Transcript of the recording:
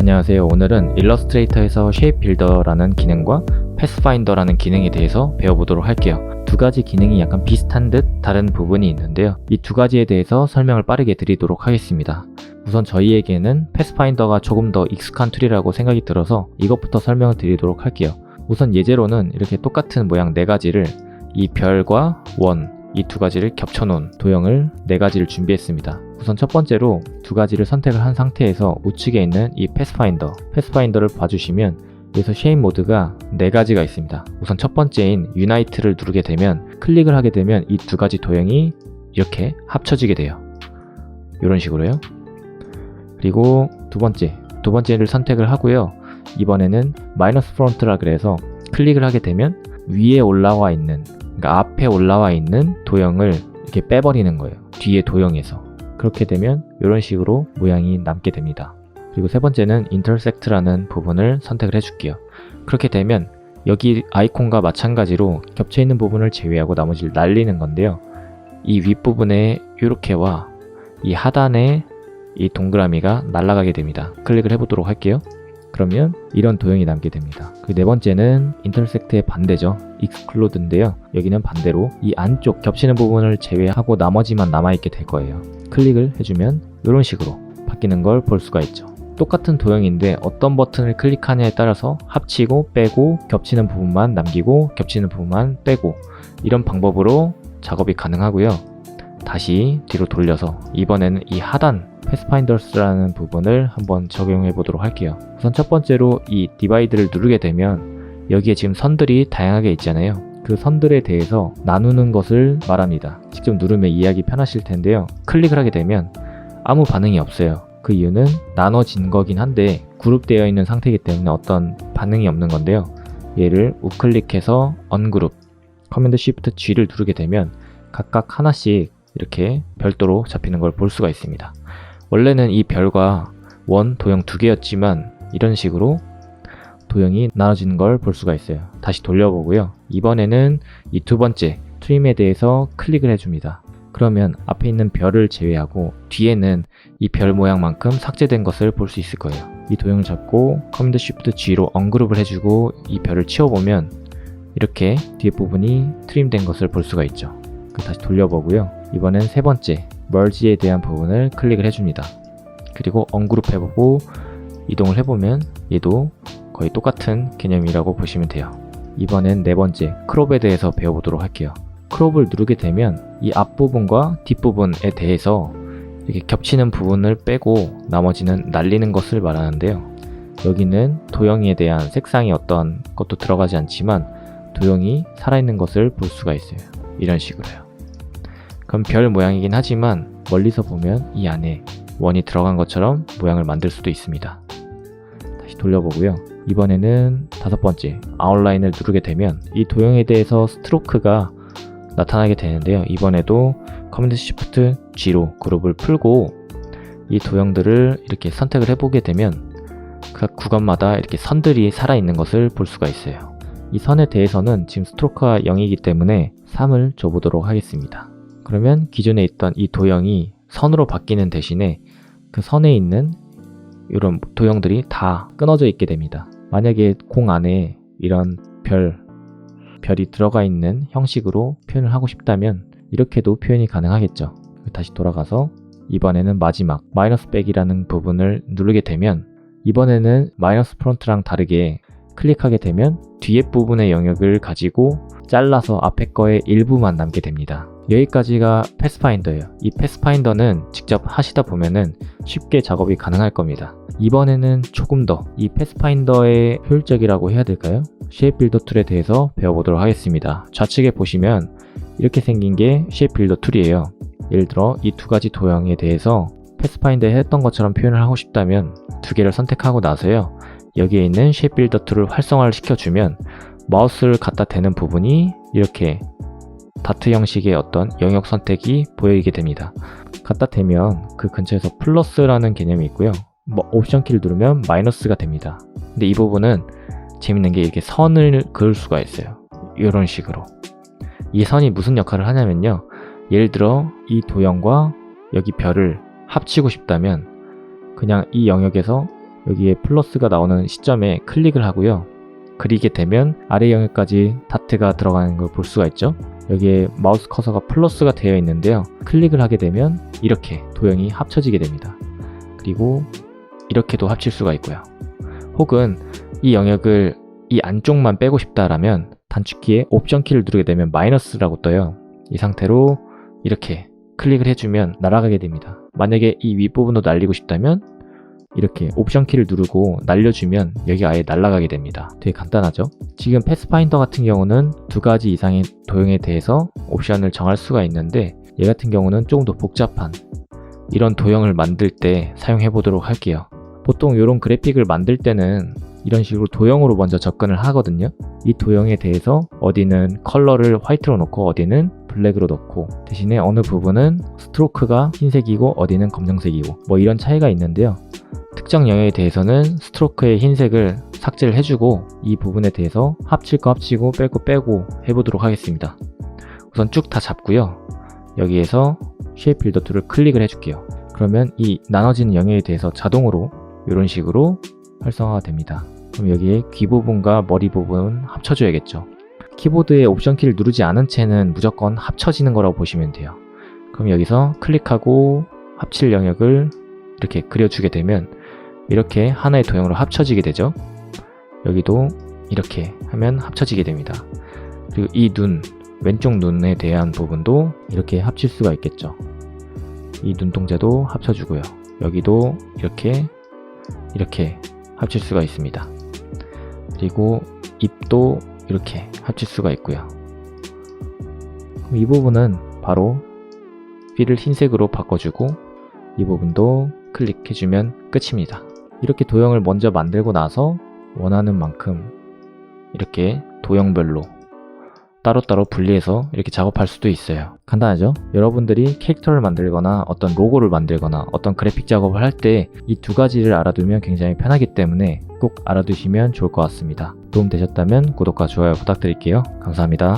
안녕하세요. 오늘은 일러스트레이터에서 쉐입 빌더라는 기능과 패스파인더라는 기능에 대해서 배워보도록 할게요. 두 가지 기능이 약간 비슷한 듯 다른 부분이 있는데요. 이 두 가지에 대해서 설명을 빠르게 드리도록 하겠습니다. 우선 저희에게는 패스파인더가 조금 더 익숙한 툴이라고 생각이 들어서 이것부터 설명을 드리도록 할게요. 우선 예제로는 이렇게 똑같은 모양 4가지를 이 별과 원, 이 두 가지를 겹쳐놓은 도형을 4가지를 준비했습니다. 우선 첫 번째로 두 가지를 선택을 한 상태에서 우측에 있는 이 패스파인더를 봐주시면 여기서 쉐입 모드가 4가지가 있습니다. 우선 첫 번째인 유나이트를 누르게 되면 클릭을 하게 되면 이 두 가지 도형이 이렇게 합쳐지게 돼요. 이런 식으로요. 그리고 두 번째를 선택을 하고요. 이번에는 마이너스 프론트라 그래서 클릭을 하게 되면 위에 올라와 있는, 그러니까 앞에 올라와 있는 도형을 이렇게 빼버리는 거예요. 뒤에 도형에서. 그렇게 되면 이런 식으로 모양이 남게 됩니다. 그리고 세 번째는 intersect라는 부분을 선택을 해줄게요. 그렇게 되면 여기 아이콘과 마찬가지로 겹쳐있는 부분을 제외하고 나머지를 날리는 건데요. 이 윗부분에 이렇게와 이 하단에 이 동그라미가 날아가게 됩니다. 클릭을 해보도록 할게요. 그러면 이런 도형이 남게 됩니다. 그 네 번째는 intersect의 반대죠. exclude인데요. 여기는 반대로 이 안쪽 겹치는 부분을 제외하고 나머지만 남아있게 될 거예요. 클릭을 해주면 이런 식으로 바뀌는 걸 볼 수가 있죠. 똑같은 도형인데 어떤 버튼을 클릭하냐에 따라서 합치고 빼고 겹치는 부분만 남기고 겹치는 부분만 빼고 이런 방법으로 작업이 가능하고요. 다시 뒤로 돌려서 이번에는 이 하단 패스파인더스라는 부분을 한번 적용해 보도록 할게요. 우선 첫 번째로 이 디바이드를 누르게 되면 여기에 지금 선들이 다양하게 있잖아요. 그 선들에 대해서 나누는 것을 말합니다. 직접 누르면 이해하기 편하실 텐데요. 클릭을 하게 되면 아무 반응이 없어요. 그 이유는 나눠진 거긴 한데 그룹되어 있는 상태이기 때문에 어떤 반응이 없는 건데요. 얘를 우클릭해서 언그룹, 커맨드 쉬프트 G를 누르게 되면 각각 하나씩 이렇게 별도로 잡히는 걸 볼 수가 있습니다. 원래는 이 별과 원 도형 2개였지만 이런 식으로 도형이 나눠지는 걸 볼 수가 있어요. 다시 돌려보고요. 이번에는 이 두 번째 트림에 대해서 클릭을 해줍니다. 그러면 앞에 있는 별을 제외하고 뒤에는 이 별 모양만큼 삭제된 것을 볼 수 있을 거예요. 이 도형을 잡고 커맨드 쉬프트 G로 언그룹을 해주고 이 별을 치워보면 이렇게 뒤에 부분이 트림된 것을 볼 수가 있죠. 다시 돌려보고요. 이번엔 세 번째 merge에 대한 부분을 클릭을 해줍니다. 그리고 언그룹 해보고 이동을 해보면 얘도 거의 똑같은 개념이라고 보시면 돼요. 이번엔 네 번째 크롭에 대해서 배워보도록 할게요. 크롭을 누르게 되면 이 앞부분과 뒷부분에 대해서 이렇게 겹치는 부분을 빼고 나머지는 날리는 것을 말하는데요. 여기는 도형에 대한 색상이 어떤 것도 들어가지 않지만 도형이 살아있는 것을 볼 수가 있어요. 이런 식으로요. 그럼 별 모양이긴 하지만 멀리서 보면 이 안에 원이 들어간 것처럼 모양을 만들 수도 있습니다. 다시 돌려보고요. 이번에는 다섯 번째 아웃라인을 누르게 되면 이 도형에 대해서 스트로크가 나타나게 되는데요. 이번에도 커맨드 쉬프트 G로 그룹을 풀고 이 도형들을 이렇게 선택을 해보게 되면 각 구간마다 이렇게 선들이 살아있는 것을 볼 수가 있어요. 이 선에 대해서는 지금 스트로크가 0이기 때문에 3을 줘보도록 하겠습니다. 그러면 기존에 있던 이 도형이 선으로 바뀌는 대신에 그 선에 있는 이런 도형들이 다 끊어져 있게 됩니다. 만약에 공 안에 이런 별이 들어가 있는 형식으로 표현을 하고 싶다면 이렇게도 표현이 가능하겠죠. 다시 돌아가서 이번에는 마지막 마이너스 백이라는 부분을 누르게 되면 이번에는 마이너스 프론트랑 다르게 클릭하게 되면 뒤에 부분의 영역을 가지고 잘라서 앞에 거의 일부만 남게 됩니다. 여기까지가 패스파인더예요. 이 패스파인더는 직접 하시다 보면은 쉽게 작업이 가능할 겁니다. 이번에는 조금 더 이 패스파인더의 효율적이라고 해야 될까요? 쉐입 빌더 툴에 대해서 배워보도록 하겠습니다. 좌측에 보시면 이렇게 생긴 게 쉐입 빌더 툴이에요. 예를 들어 이 두 가지 도형에 대해서 패스파인더에 했던 것처럼 표현을 하고 싶다면 두 개를 선택하고 나서요. 여기에 있는 쉐입 빌더 툴을 활성화를 시켜주면 마우스를 갖다 대는 부분이 이렇게 다트 형식의 어떤 영역 선택이 보이게 됩니다. 갖다 대면 그 근처에서 플러스라는 개념이 있고요. 옵션 키를 누르면 마이너스가 됩니다. 근데 이 부분은 재밌는 게 이렇게 선을 그을 수가 있어요. 이런 식으로. 이 선이 무슨 역할을 하냐면요. 예를 들어 이 도형과 여기 별을 합치고 싶다면 그냥 이 영역에서 여기에 플러스가 나오는 시점에 클릭을 하고요. 그리게 되면 아래 영역까지 다트가 들어가는 걸 볼 수가 있죠. 여기에 마우스 커서가 플러스가 되어 있는데요. 클릭을 하게 되면 이렇게 도형이 합쳐지게 됩니다. 그리고 이렇게도 합칠 수가 있고요. 혹은 이 영역을 이 안쪽만 빼고 싶다라면 단축키에 옵션 키를 누르게 되면 마이너스라고 떠요. 이 상태로 이렇게 클릭을 해주면 날아가게 됩니다. 만약에 이 윗부분도 날리고 싶다면 이렇게 옵션 키를 누르고 날려주면 여기 아예 날아가게 됩니다. 되게 간단하죠? 지금 패스파인더 같은 경우는 2가지 이상의 도형에 대해서 옵션을 정할 수가 있는데 얘 같은 경우는 조금 더 복잡한 이런 도형을 만들 때 사용해 보도록 할게요. 보통 이런 그래픽을 만들 때는 이런 식으로 도형으로 먼저 접근을 하거든요. 이 도형에 대해서 어디는 컬러를 화이트로 놓고 어디는 블랙으로 넣고 대신에 어느 부분은 스트로크가 흰색이고 어디는 검정색이고 뭐 이런 차이가 있는데요. 특정 영역에 대해서는 스트로크의 흰색을 삭제를 해주고 이 부분에 대해서 합칠 거 합치고 뺄 거 빼고 해보도록 하겠습니다. 우선 쭉 다 잡고요. 여기에서 쉐입 빌더 툴을 클릭을 해줄게요. 그러면 이 나눠지는 영역에 대해서 자동으로 이런 식으로 활성화가 됩니다. 그럼 여기에 귀 부분과 머리 부분 합쳐줘야겠죠. 키보드에 옵션 키를 누르지 않은 채는 무조건 합쳐지는 거라고 보시면 돼요. 그럼 여기서 클릭하고 합칠 영역을 이렇게 그려주게 되면 이렇게 하나의 도형으로 합쳐지게 되죠. 여기도 이렇게 하면 합쳐지게 됩니다. 그리고 이 눈, 왼쪽 눈에 대한 부분도 이렇게 합칠 수가 있겠죠. 이 눈동자도 합쳐주고요. 여기도 이렇게 합칠 수가 있습니다. 그리고 입도 이렇게 합칠 수가 있고요. 그럼 이 부분은 바로 필을 흰색으로 바꿔주고 이 부분도 클릭해주면 끝입니다. 이렇게 도형을 먼저 만들고 나서 원하는 만큼 이렇게 도형별로 따로따로 분리해서 이렇게 작업할 수도 있어요. 간단하죠? 여러분들이 캐릭터를 만들거나 어떤 로고를 만들거나 어떤 그래픽 작업을 할 때 이 2가지를 알아두면 굉장히 편하기 때문에 꼭 알아두시면 좋을 것 같습니다. 도움 되셨다면 구독과 좋아요 부탁드릴게요. 감사합니다.